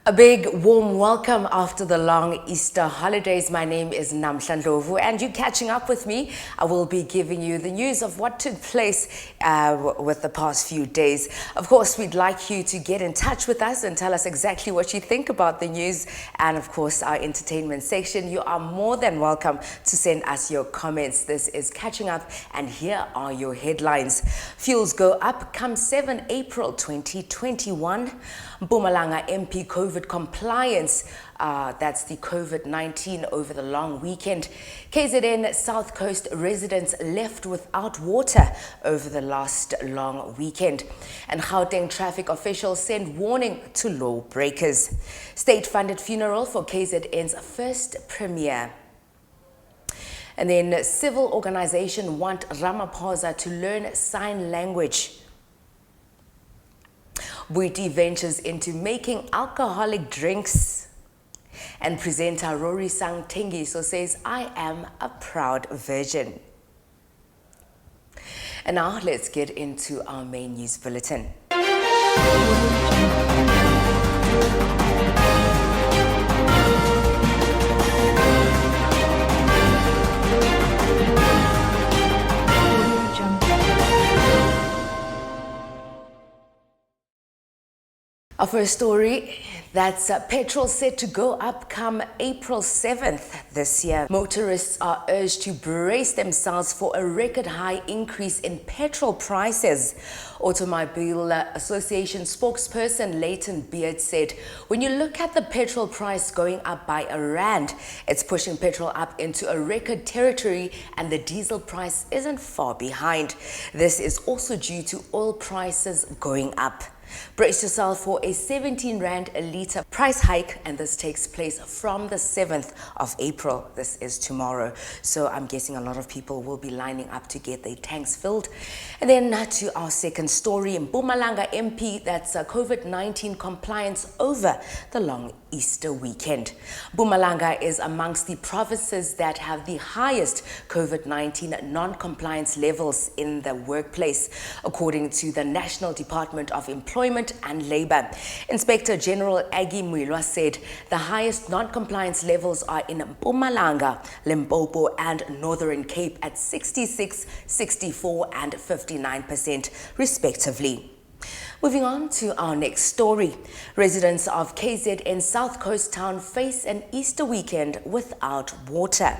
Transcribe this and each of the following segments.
A big warm welcome after the long Easter holidays. My name is Namhla and you're catching up with me. I will be giving you the news of what took place with the past few days. Of course, we'd like you to get in touch with us and tell us exactly what you think about the news. And of course, our entertainment section, you are more than welcome to send us your comments. This is Catching Up and here are your headlines. Fuels go up come 7 April 2021. Mpumalanga MP COVID compliance, that's the COVID-19 over the long weekend. KZN South Coast residents left without water over the last long weekend. And Gauteng traffic officials send warning to lawbreakers. State-funded funeral for KZN's first premier. And then civil organization want Ramaphosa to learn sign language. Buiti ventures into making alcoholic drinks. And presenter Rory Sang Tengiso says, I am a proud virgin. And now let's get into our main news bulletin. Our first story, that's petrol set to go up come April 7th this year. Motorists are urged to brace themselves for a record high increase in petrol prices. Automobile Association spokesperson Leighton Beard said, when you look at the petrol price going up by R1, it's pushing petrol up into a record territory and the diesel price isn't far behind. This is also due to oil prices going up. Brace yourself for a 17 Rand a litre price hike, and this takes place from the 7th of April. This is tomorrow. So I'm guessing a lot of people will be lining up to get their tanks filled. And then to our second story, Mpumalanga MP, that's COVID-19 compliance over the long Easter weekend. Mpumalanga is amongst the provinces that have the highest COVID-19 non-compliance levels in the workplace, according to the National Department of Employment and Labour. Inspector General Aggie Mwilwa said the highest non-compliance levels are in Mpumalanga, Limpopo and Northern Cape at 66, 64 and 59% respectively. Moving on to our next story. Residents of KZN South Coast town face an Easter weekend without water.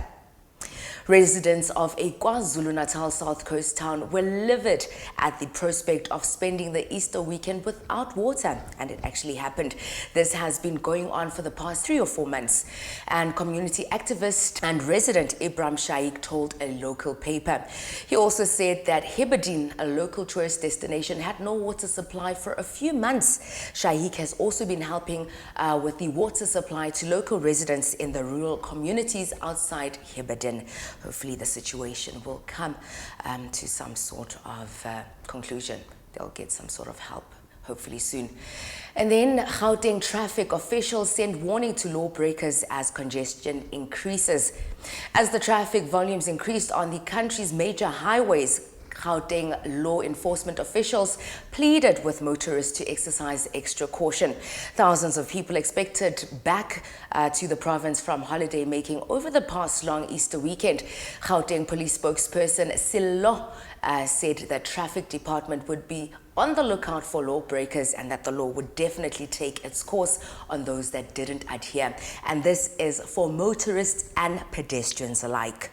Residents of a KwaZulu-Natal South Coast town were livid at the prospect of spending the Easter weekend without water, and it actually happened. This has been going on for the past 3 or 4 months, and community activist and resident Ibrahim Shaikh told a local paper. He also said that Heberden, a local tourist destination, had no water supply for a few months. Shaikh has also been helping with the water supply to local residents in the rural communities outside Heberden. Hopefully the situation will come to some sort of conclusion. They'll get some sort of help, hopefully soon. And then Gauteng traffic officials send warning to lawbreakers as congestion increases. As the traffic volumes increased on the country's major highways, Gauteng law enforcement officials pleaded with motorists to exercise extra caution. Thousands of people expected back to the province from holiday making over the past long Easter weekend. Gauteng police spokesperson Silo said that traffic department would be on the lookout for lawbreakers and that the law would definitely take its course on those that didn't adhere. And this is for motorists and pedestrians alike.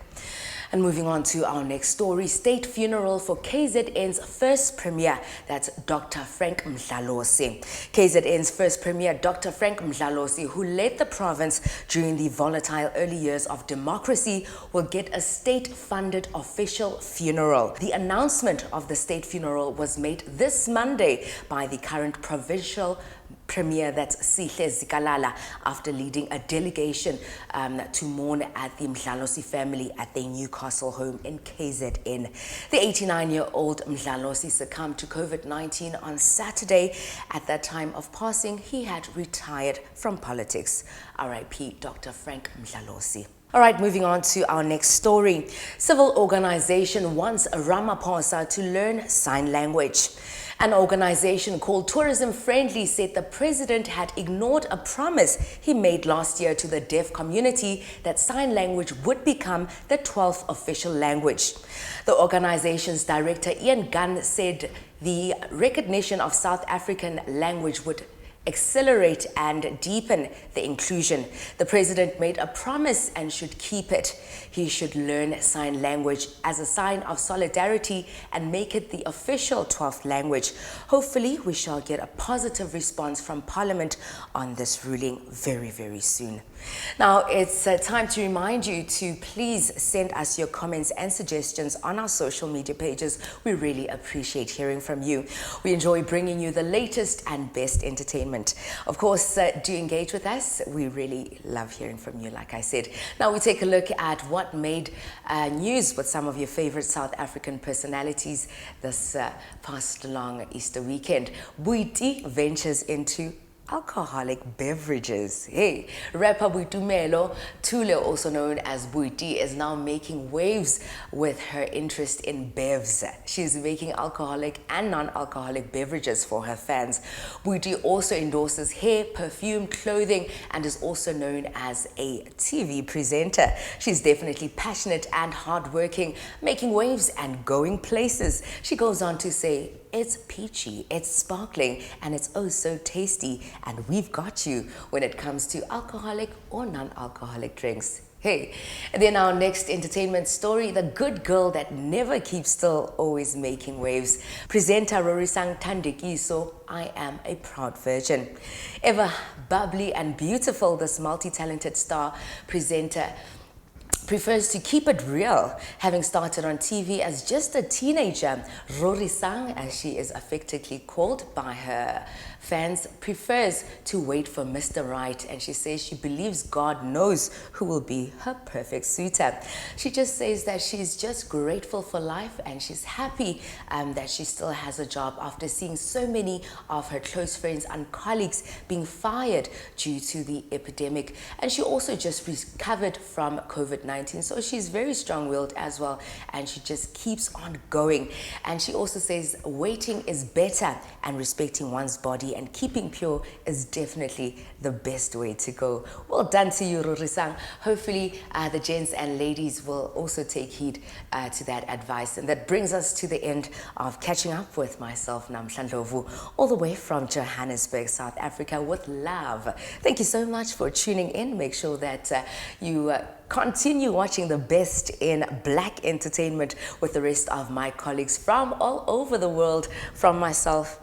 And moving on to our next story, state funeral for KZN's first premier, that's Dr. Frank Mhlalosi. KZN's first premier, Dr. Frank Mhlalosi, who led the province during the volatile early years of democracy, will get a state-funded official funeral. The announcement of the state funeral was made this Monday by the current provincial Premier, that's Sihle Zikalala, after leading a delegation to mourn at the Mhlalosi family at their Newcastle home in KZN. The 89-year-old Mhlalosi succumbed to COVID-19 on Saturday. At that time of passing, he had retired from politics. R.I.P. Dr. Frank Mhlalosi. All right, moving on to our next story. Civil organization wants Ramaphosa to learn sign language. An organization called Tourism Friendly said the president had ignored a promise he made last year to the deaf community that sign language would become the 12th official language. The organization's director, Ian Gunn, said the recognition of South African language would accelerate and deepen the inclusion. The president made a promise and should keep it. He should learn sign language as a sign of solidarity and make it the official 12th language. Hopefully, we shall get a positive response from Parliament on this ruling very, very soon. Now, it's time to remind you to please send us your comments and suggestions on our social media pages. We really appreciate hearing from you. We enjoy bringing you the latest and best entertainment. Of course, do engage with us. We really love hearing from you, like I said. Now, we take a look at what made news with some of your favorite South African personalities this past long Easter weekend. Boeti ventures into alcoholic beverages. Hey, rapper Boitumelo Thule, also known as Boeti, is now making waves with her interest in bevs. She's making alcoholic and non-alcoholic beverages for her fans. Boeti also endorses hair, perfume, clothing, and is also known as a TV presenter. She's definitely passionate and hardworking, making waves and going places. She goes on to say, "It's peachy, it's sparkling, and it's oh so tasty, and we've got you when it comes to alcoholic or non-alcoholic drinks." Hey, and then our next entertainment story, the good girl that never keeps still, always making waves. Presenter Rorisang Tandekiso, I am a proud virgin. Ever bubbly and beautiful, this multi-talented star presenter prefers to keep it real. Having started on TV as just a teenager, Rorisang, as she is affectionately called by her fans, prefers to wait for Mr. Right, and she says she believes God knows who will be her perfect suitor. She just says that she's just grateful for life and she's happy that she still has a job after seeing so many of her close friends and colleagues being fired due to the epidemic. And she also just recovered from COVID-19, so she's very strong-willed as well, and she just keeps on going. And she also says waiting is better, and respecting one's body and keeping pure is definitely the best way to go. Well done to you, Rorisang. Hopefully the gents and ladies will also take heed to that advice. And that brings us to the end of catching up with myself, Namhla, all the way from Johannesburg, South Africa, with love. Thank you so much for tuning in. Make sure that you continue watching the best in black entertainment with the rest of my colleagues from all over the world. From myself,